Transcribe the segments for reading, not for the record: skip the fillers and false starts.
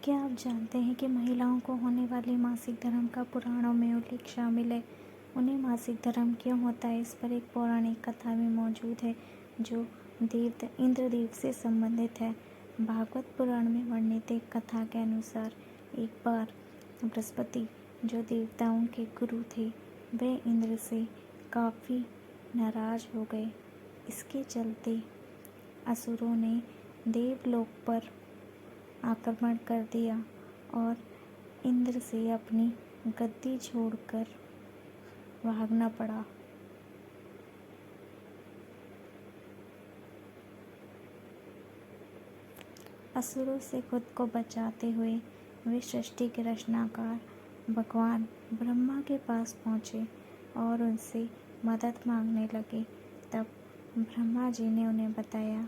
क्या आप जानते हैं कि महिलाओं को होने वाले मासिक धर्म का पुराणों में उल्लेख शामिल है। उन्हें मासिक धर्म क्यों होता है, इस पर एक पौराणिक कथा भी मौजूद है जो देवता इंद्रदेव से संबंधित है। भागवत पुराण में वर्णित एक कथा के अनुसार एक बार बृहस्पति, जो देवताओं के गुरु थे, वे इंद्र से काफ़ी नाराज हो गए। इसके चलते असुरों ने देवलोक पर आक्रमण कर दिया और इंद्र से अपनी गद्दी छोड़कर भागना पड़ा। असुरों से खुद को बचाते हुए वे सृष्टि के रचनाकार भगवान ब्रह्मा के पास पहुँचे और उनसे मदद मांगने लगे। तब ब्रह्मा जी ने उन्हें बताया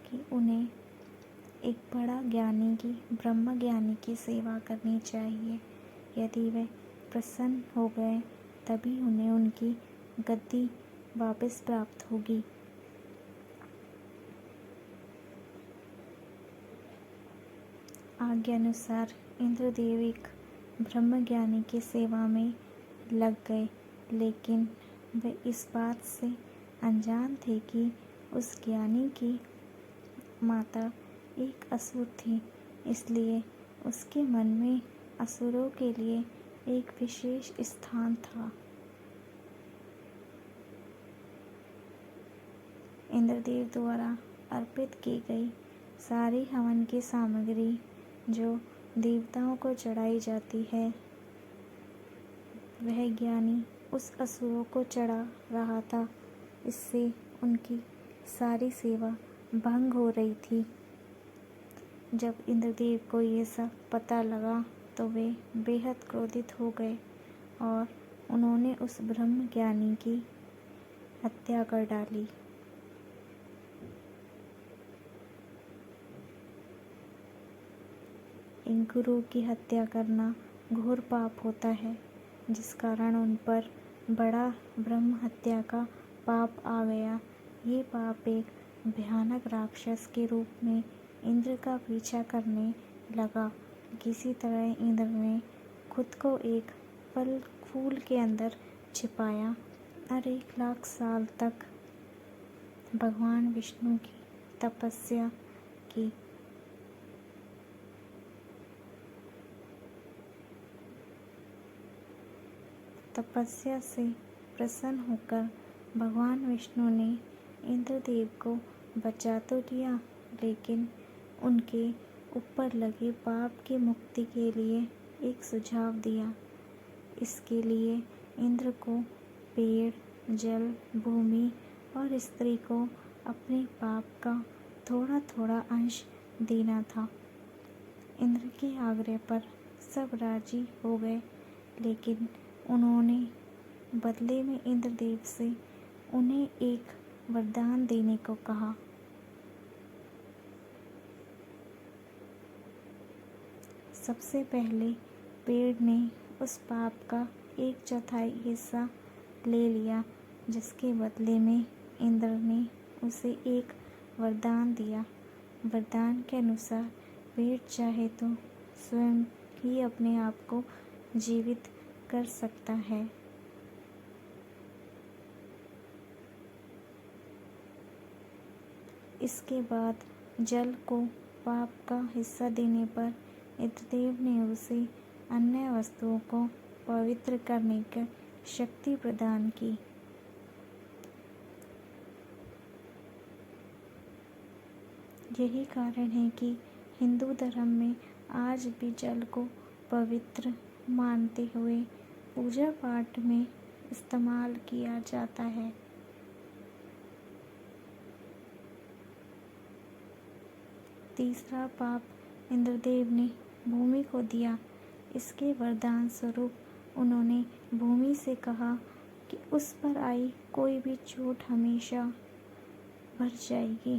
कि उन्हें एक बड़ा ज्ञानी की, ब्रह्म ज्ञानी की सेवा करनी चाहिए। यदि वे प्रसन्न हो गए तभी उन्हें उनकी गद्दी वापस प्राप्त होगी। आज्ञा अनुसार इंद्रदेव एक ब्रह्म ज्ञानी की सेवा में लग गए, लेकिन वे इस बात से अनजान थे कि उस ज्ञानी की माता एक असुर थी, इसलिए उसके मन में असुरों के लिए एक विशेष स्थान था। इंद्रदेव द्वारा अर्पित की गई सारी हवन की सामग्री जो देवताओं को चढ़ाई जाती है, वह ज्ञानी उस असुरों को चढ़ा रहा था। इससे उनकी सारी सेवा भंग हो रही थी। जब इंद्रदेव को ये सब पता लगा तो वे बेहद क्रोधित हो गए और उन्होंने उस ब्रह्म ज्ञानी की हत्या कर डाली। एक गुरु की हत्या करना घोर पाप होता है, जिस कारण उन पर बड़ा ब्रह्म हत्या का पाप आ गया। ये पाप एक भयानक राक्षस के रूप में इंद्र का पीछा करने लगा। किसी तरह इंद्र ने खुद को एक फल फूल के अंदर छिपाया और 1 लाख साल तक भगवान विष्णु की तपस्या की। तपस्या से प्रसन्न होकर भगवान विष्णु ने इंद्रदेव को बचा तो लिया, लेकिन उनके ऊपर लगे पाप की मुक्ति के लिए एक सुझाव दिया। इसके लिए इंद्र को पेड़, जल, भूमि और स्त्री को अपने पाप का थोड़ा थोड़ा अंश देना था। इंद्र के आग्रह पर सब राजी हो गए, लेकिन उन्होंने बदले में इंद्रदेव से उन्हें एक वरदान देने को कहा। सबसे पहले पेड़ ने उस पाप का 1/4 हिस्सा ले लिया, जिसके बदले में इंद्र ने उसे एक वरदान दिया। वरदान के अनुसार पेड़ चाहे तो स्वयं ही अपने आप को जीवित कर सकता है। इसके बाद जल को पाप का हिस्सा देने पर इंद्रदेव ने उसे अन्य वस्तुओं को पवित्र करने की शक्ति प्रदान की। यही कारण है कि हिंदू धर्म में आज भी जल को पवित्र मानते हुए पूजा पाठ में इस्तेमाल किया जाता है। तीसरा पाप इंद्रदेव ने भूमि को दिया। इसके वरदान स्वरूप उन्होंने भूमि से कहा कि उस पर आई कोई भी चोट हमेशा भर जाएगी।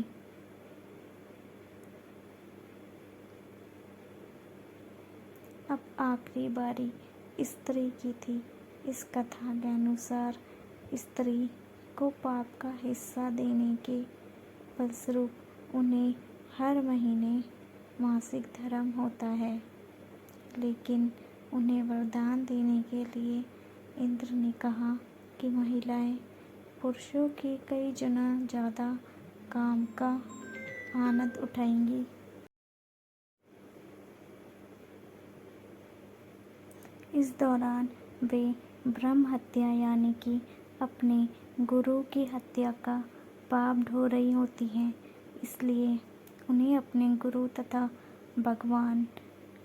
अब आखिरी बारी स्त्री की थी। इस कथा के अनुसार स्त्री को पाप का हिस्सा देने के फलस्वरूप उन्हें हर महीने मासिक धर्म होता है। लेकिन उन्हें वरदान देने के लिए इंद्र ने कहा कि महिलाएं पुरुषों के कई गुना ज़्यादा काम का आनंद उठाएंगी। इस दौरान वे ब्रह्म हत्या यानी कि अपने गुरु की हत्या का पाप ढो रही होती हैं, इसलिए उन्हें अपने गुरु तथा भगवान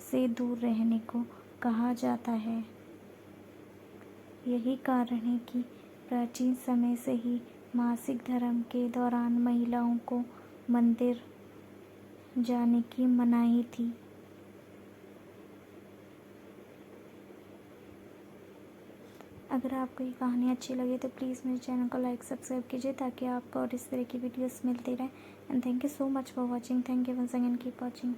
से दूर रहने को कहा जाता है। यही कारण है कि प्राचीन समय से ही मासिक धर्म के दौरान महिलाओं को मंदिर जाने की मनाही थी। अगर आपको ये कहानी अच्छी लगे तो प्लीज़ मेरे चैनल को लाइक सब्सक्राइब कीजिए ताकि आपको और इस तरह की वीडियोस मिलती रहे। And thank you so much for watching. Thank you once again, keep watching.